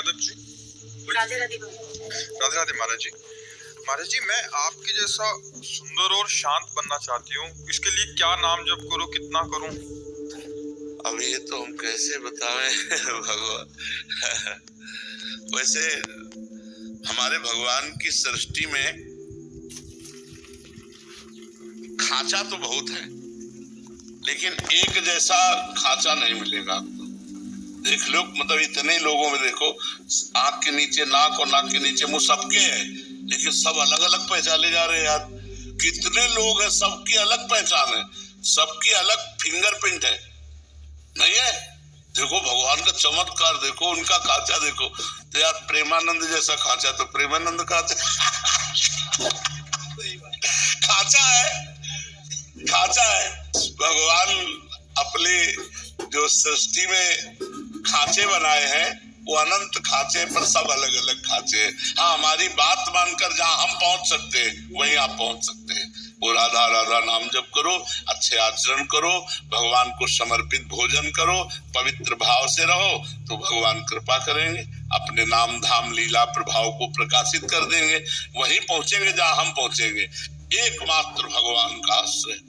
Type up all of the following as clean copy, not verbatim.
यादव जी। राधे राधे। राधे राधे महाराज जी। महाराज जी, मैं आपके जैसा सुंदर और शांत बनना चाहती हूँ। इसके लिए क्या नाम जप करूँ, कितना करूँ? अब ये तो हम कैसे बतावें भगवान। वैसे हमारे भगवान की सृष्टि में खांचा तो बहुत है, लेकिन एक जैसा खांचा नहीं मिलेगा आपको। देख लो, मतलब इतने लोगों में देखो, आंख के नीचे नाक और नाक के नीचे मुंह सबके है, लेकिन सब अलग अलग पहचाने जा रहे हैं यार। कितने लोग हैं, सबकी अलग पहचान है, सबकी अलग फिंगरप्रिंट है, नहीं है? देखो भगवान का चमत्कार देखो, उनका खांचा देखो। तो यार प्रेमानंद जैसा खांचा तो प्रेमानंद खांचा खांचा है, खांचा है। भगवान अपने जो सृष्टि में खांचे बनाए हैं, वो अनंत खांचे, पर सब अलग अलग खांचे हैं। हाँ, हमारी बात मानकर जहाँ हम पहुंच सकते हैं वहीं आप पहुंच सकते हैं। वो राधा राधा नाम जप करो, अच्छे आचरण करो, भगवान को समर्पित भोजन करो, पवित्र भाव से रहो, तो भगवान कृपा करेंगे, अपने नाम धाम लीला प्रभाव को प्रकाशित कर देंगे। वहीं पहुंचेंगे जहाँ हम पहुंचेंगे। एकमात्र भगवान का आश्रय,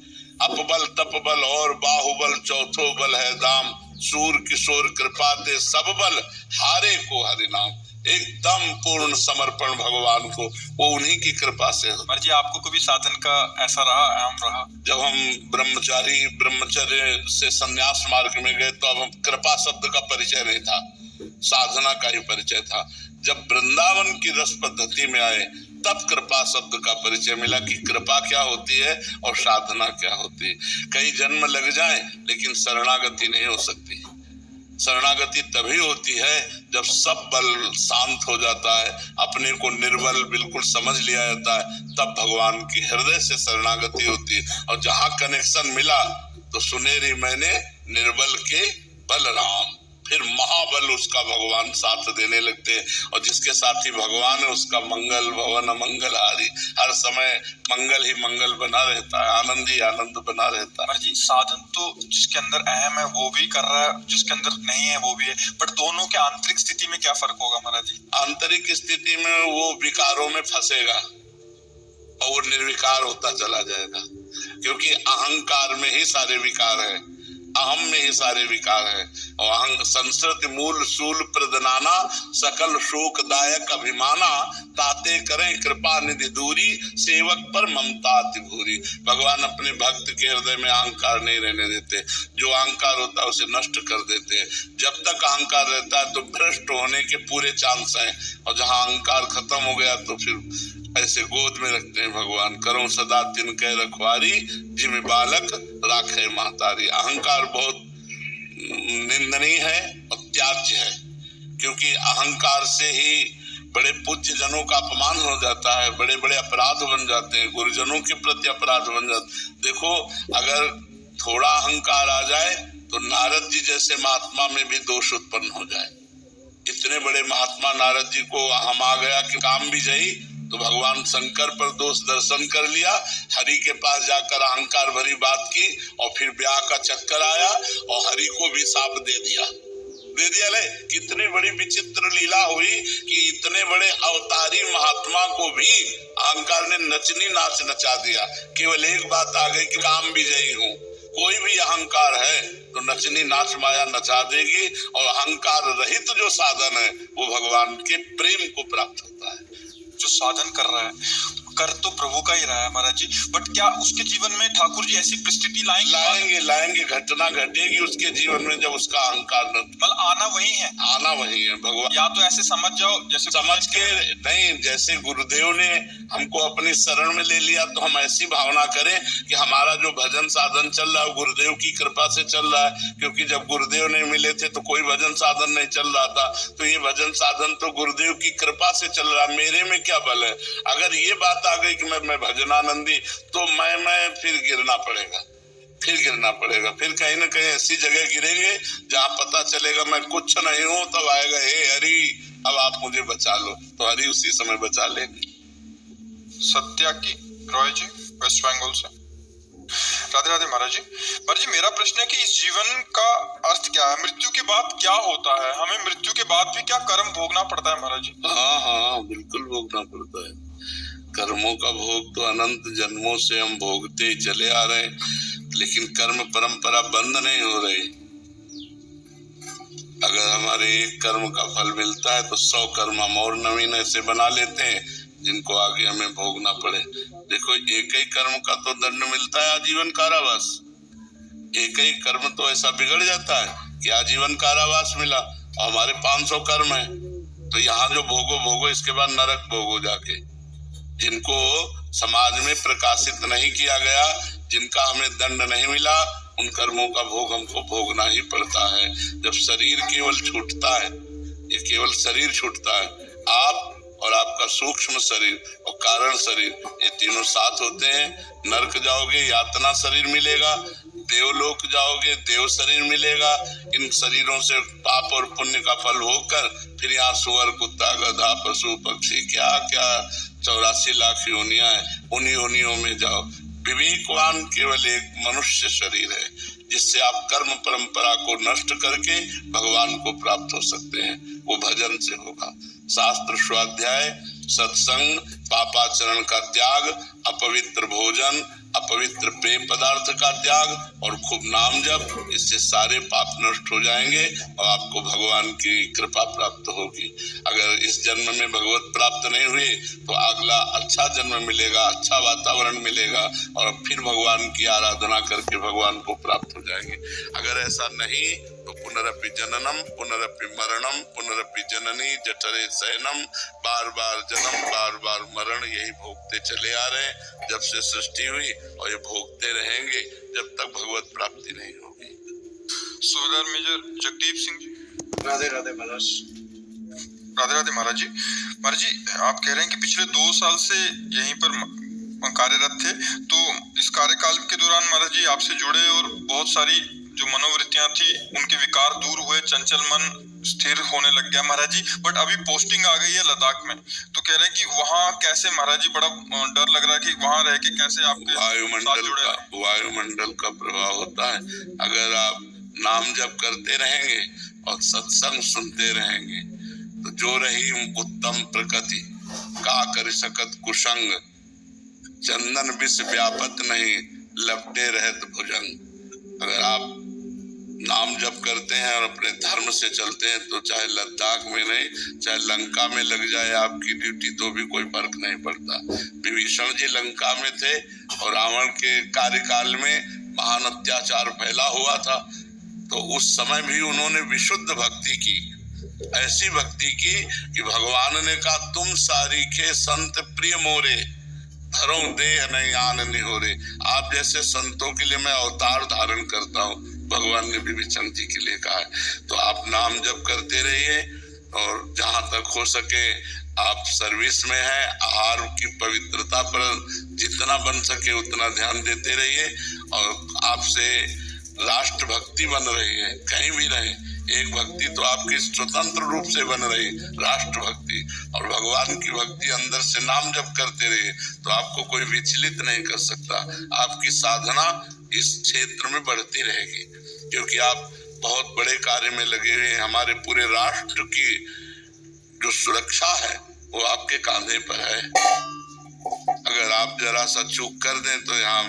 अपबल तपबल और बाहुबल चौथो बल है दाम, सूर किशोर कृपा दे सब बल, हारे को हरि नाम। एकदम पूर्ण समर्पण भगवान को, वो उन्हीं की कृपा से। महाराज जी, आपको कभी साधन का ऐसा रहा, अहम रहा? जब हम ब्रह्मचर्य से संन्यास मार्ग में गए, तो अब हम कृपा शब्द का परिचय नहीं था, साधना का ही परिचय था। जब वृंदावन की रस पद्धति में आए, तब कृपा शब्द का परिचय मिला कि कृपा क्या होती है और साधना क्या होती है। कई जन्म लग जाएं, लेकिन शरणागति नहीं हो सकती। शरणागति तभी होती है जब सब बल शांत हो जाता है, अपने को निर्बल बिल्कुल समझ लिया जाता है, तब भगवान की हृदय से शरणागति होती है। और जहाँ कनेक्शन मिला, तो सुनेरी मैंने निर्बल के बलराम, फिर महाबल उसका भगवान साथ देने लगते हैं। और जिसके साथी भगवान है, उसका मंगल भवन मंगलहारी, हर समय मंगल ही मंगल बना रहता है, आनंद ही आनंद बना रहता है। महाराज जी, साधन तो जिसके अंदर अहम है वो भी कर रहा है, जिसके अंदर नहीं है वो भी है, बट दोनों के आंतरिक स्थिति में क्या फर्क होगा महाराज जी? आंतरिक स्थिति में वो विकारों में फंसेगा और वो निर्विकार होता चला जाएगा, क्योंकि अहंकार में ही सारे विकार है, अहम में ही सारे विकार है। और अहं संस्कृत मूल शूल प्रदनाना, सकल शोकदायक अभिमाना, ताते करें कृपा निधि दूरी, सेवक पर ममता अति भूरी। भगवान अपने भक्त के हृदय में अहंकार नहीं रहने देते, जो अहंकार होता है उसे नष्ट कर देते हैं। जब तक अहंकार रहता है तो भ्रष्ट होने के पूरे चांस हैं, और जहाँ अहंकार खत्म हो गया तो फिर ऐसे गोद में रखते हैं भगवान, करो सदा तिनके रखवारी, जिम बालक राखे महतारी। अहंकार बहुत निंदनीय है और त्याज्य है, क्योंकि अहंकार से ही बड़े पूज्य जनों का अपमान हो जाता है, बड़े बड़े अपराध बन जाते हैं, गुरुजनों के प्रति अपराध बन जाते। देखो, अगर थोड़ा अहंकार आ जाए तो नारद जी जैसे महात्मा में भी दोष उत्पन्न हो जाए। इतने बड़े महात्मा नारद जी को हम आ गया कि काम भी जई, तो भगवान शंकर पर दोष दर्शन कर लिया, हरि के पास जाकर अहंकार भरी बात की, और फिर ब्याह का चक्कर आया और हरि को भी शाप दे दिया। ले कितनी बड़ी विचित्र लीला हुई कि इतने बड़े अवतारी महात्मा को भी अहंकार ने नचनी नाच नचा दिया। केवल एक बात आ गई कि काम विजयी हूँ। कोई भी अहंकार है तो नचनी नाच माया नचा देगी, और अहंकार रहित जो साधन है वो भगवान के प्रेम को प्राप्त होता है। जो साधन कर रहा है, कर तो प्रभु का ही रहा है महाराज जी, बट क्या उसके जीवन में ठाकुर जी ऐसी परिस्थिति लाएंगे घटना घटेगी उसके जीवन में जब उसका अहंकार मतलब आना वही है, आना वही है भगवान। या तो ऐसे समझ जाओ जैसे समझ के नहीं, जैसे गुरुदेव ने हमको अपनी शरण में ले लिया, तो हम ऐसी भावना करें कि हमारा जो भजन साधन चल रहा है गुरुदेव की कृपा से चल रहा है, क्योंकि जब गुरुदेव नहीं मिले थे तो कोई भजन साधन नहीं चल रहा था। तो ये भजन साधन तो गुरुदेव की कृपा से चल रहा है, मेरे में क्या बल है? अगर ये बात आ गई कि मैं भजनानंदी, तो मैं फिर गिरना पड़ेगा, फिर कहीं ना कहीं ऐसी जगह गिरेंगे जहाँ पता चलेगा मैं कुछ नहीं हूँ, तब आएगा हे हरि अब आप मुझे बचा लो, तो हरि उसी समय बचा लेंगे। सत्या की रॉय जी, वेस्ट बंगाल से। राधे राधे महाराज जी। महाराज जी, मेरा प्रश्न है कि इस जीवन का अर्थ क्या है? मृत्यु के बाद क्या होता है? हमें मृत्यु के बाद भी क्या कर्म भोगना पड़ता है महाराज जी? हाँ हाँ, बिल्कुल भोगना पड़ता है। कर्मों का भोग तो अनंत जन्मों से हम भोगते ही चले आ रहे हैं, लेकिन कर्म परंपरा बंद नहीं हो रही। अगर हमारे एक कर्म का फल मिलता है तो 100 कर्म हम और नवीन ऐसे बना लेते हैं जिनको आगे हमें भोगना पड़े। देखो, एक ही कर्म का तो दंड मिलता है आजीवन कारावास। एक ही कर्म तो ऐसा बिगड़ जाता है कि आजीवन कारावास मिला और हमारे 500 कर्म है, तो यहाँ जो भोगो भोगो, इसके बाद नरक भोगो जाके। जिनको समाज में प्रकाशित नहीं किया गया, जिनका हमें दंड नहीं मिला, उन कर्मों का भोग हमको भोगना ही पड़ता है। जब शरीर केवल छूटता है, ये केवल शरीर छूटता है, आप और आपका सूक्ष्म शरीर और कारण शरीर, ये तीनों साथ होते हैं। नरक जाओगे, यातना शरीर मिलेगा, देवलोक जाओगे, देव शरीर मिलेगा। इन शरीरों से पाप और पुण्य का फल होकर फिर यहाँ सुअर, कुत्ता, गधा, पशु, पक्षी, क्या क्या 84 लाख योनियां है, उन्हीं योनियों में जाओ। विवेकवान केवल एक मनुष्य शरीर है जिससे आप कर्म परंपरा को नष्ट करके भगवान को प्राप्त हो सकते हैं। वो भजन से होगा। शास्त्र स्वाध्याय, सत्संग, पापाचरण का त्याग, अपवित्र भोजन, अपवित्र पेय पदार्थ का त्याग और खूब नाम जप, इससे सारे पाप नष्ट हो जाएंगे और आपको भगवान की कृपा प्राप्त होगी। अगर इस जन्म में भगवत प्राप्त नहीं हुए तो अगला अच्छा जन्म मिलेगा, अच्छा वातावरण मिलेगा और फिर भगवान की आराधना करके भगवान को प्राप्त हो जाएंगे। अगर ऐसा नहीं तो पुनरपि जननम, पुनरपि मरणम, पुनरपि जननी जठरे शयनम, बार बार जन्म, बार बार मरण, यही भोगते चले आ रहे हैं जब से सृष्टि हुई, और ये भोगते रहेंगे जब तक भगवत प्राप्ति नहीं होगी। सूबेदार मेजर जगदीप सिंह जी। राधे राधे महाराज। राधे राधे महाराज जी। महाराज जी, आप कह रहे हैं कि पिछले 2 साल से यहीं पर कार्यरत थे, तो इस कार्यकाल के दौरान महाराज जी आपसे जुड़े और बहुत सारी जो मनोवृत्तियां थी उनके विकार दूर हुए, चंचल मन स्थिर होने लग गया महाराज जी। बट अभी पोस्टिंग आ गई है लद्दाख में, तो कह रहे हैं कि वहाँ कैसे महाराज जी, बड़ा डर लग रहा है कि वहाँ रह के कैसे आपके वायुमंडल का प्रभाव होता है। अगर आप नाम जप करते रहेंगे और सत्संग सुनते रहेंगे तो जो रही उत्तम प्रकृति का कर सकत कुसंग, चंदन विष व्यापत नहीं, लपटे रहत भुजंग। अगर आप नाम जप करते हैं और अपने धर्म से चलते हैं तो चाहे लद्दाख में नहीं, चाहे लंका में लग जाए आपकी ड्यूटी तो भी कोई फर्क नहीं पड़ता। विभीषण जी लंका में थे और रावण के कार्यकाल में महान अत्याचार फैला हुआ था, तो उस समय भी उन्होंने विशुद्ध भक्ति की, ऐसी भक्ति की कि भगवान ने कहा, तुम सारीखे संत प्रिय मोरे, धरो देह नहीं आन निहोरे। आप जैसे संतों के लिए मैं अवतार धारण करता हूँ, भगवान ने विभीषण जी के लिए कहा है। तो आप नाम जप करते रहिए और जहां तक हो सके आप सर्विस में हैं, आहार की पवित्रता पर जितना बन सके उतना ध्यान देते रहिए और आपसे राष्ट्र भक्ति बन रही है। कहीं भी रहे, एक भक्ति तो आपकी स्वतंत्र रूप से बन रही, राष्ट्र भक्ति, और भगवान की भक्ति अंदर से नाम जप करते रहिए तो आपको कोई विचलित नहीं कर सकता। आपकी साधना इस क्षेत्र में बढ़ती रहेगी क्योंकि आप बहुत बड़े कार्य में लगे हुए हैं। हमारे पूरे राष्ट्र की जो सुरक्षा है वो आपके कांधे पर है। अगर आप जरा सा चूक कर दें तो यहाँ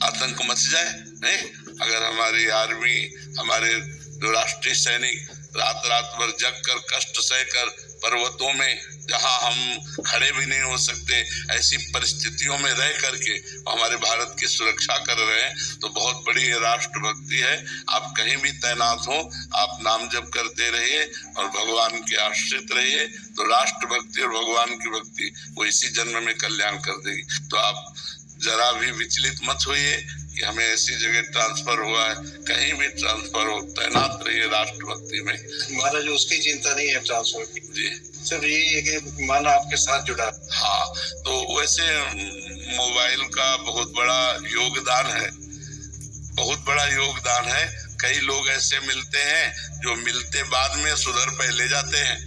आतंक मच जाए। नहीं, अगर हमारी आर्मी, हमारे जो राष्ट्रीय सैनिक रात रात भर जग कर कष्ट सहकर पर्वतों में जहां हम खड़े भी नहीं हो सकते ऐसी परिस्थितियों में रह करके हमारे भारत की सुरक्षा कर रहे हैं तो बहुत बड़ी राष्ट्र भक्ति है। आप कहीं भी तैनात हो, आप नाम जप करते रहिए और भगवान के आश्रित रहिए तो राष्ट्र भक्ति और भगवान की भक्ति वो इसी जन्म में कल्याण कर देगी। तो आप जरा भी विचलित मत होइए कि हमें ऐसी जगह ट्रांसफर हुआ है, कहीं भी ट्रांसफर हो, तैनात रहिए राष्ट्र भक्ति में। महाराज उसकी चिंता नहीं है ट्रांसफर की जी, सिर्फ यही है कि मन आपके साथ जुड़ा। हाँ, तो वैसे मोबाइल का बहुत बड़ा योगदान है, बहुत बड़ा योगदान है। कई लोग ऐसे मिलते हैं जो मिलते बाद में सुधर पहले जाते हैं,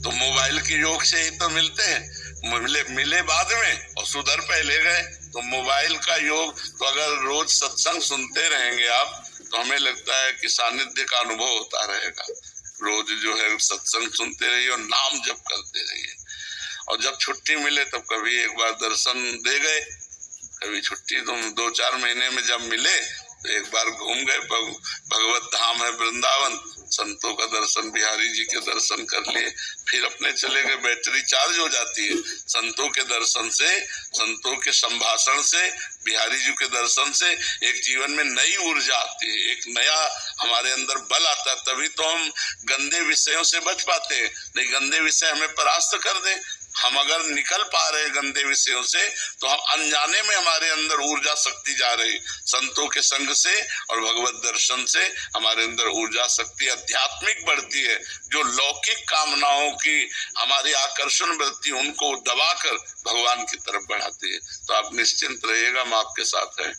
तो मोबाइल के योग से ही तो मिलते हैं, मिले बाद में और सुधर पहले गए, तो मोबाइल का योग, तो अगर रोज सत्संग सुनते रहेंगे आप, तो हमें लगता है कि सानिध्य का अनुभव होता रहेगा। रोज जो है सत्संग सुनते रहिए और नाम जप करते रहिए, और जब छुट्टी मिले तब कभी एक बार दर्शन दे गए, कभी छुट्टी तो 2-4 महीने में जब मिले तो एक बार घूम गए। भगवत धाम है वृंदावन, संतों का दर्शन, बिहारी जी के दर्शन कर लिए, फिर अपने चले गए। बैटरी चार्ज हो जाती है संतों के दर्शन से, संतों के संभाषण से, बिहारी जी के दर्शन से। एक जीवन में नई ऊर्जा आती है, एक नया हमारे अंदर बल आता है, तभी तो हम गंदे विषयों से बच पाते हैं। नहीं, गंदे विषय हमें परास्त कर दे, हम अगर निकल पा रहे गंदे विषयों से, तो हम अनजाने में हमारे अंदर ऊर्जा शक्ति जा रही। संतों के संग से और भगवत दर्शन से हमारे अंदर ऊर्जा शक्ति आध्यात्मिक बढ़ती है, जो लौकिक कामनाओं की हमारी आकर्षण वृत्ति उनको दबाकर भगवान की तरफ बढ़ाती है। तो आप निश्चिंत रहिएगा, हम आपके साथ हैं।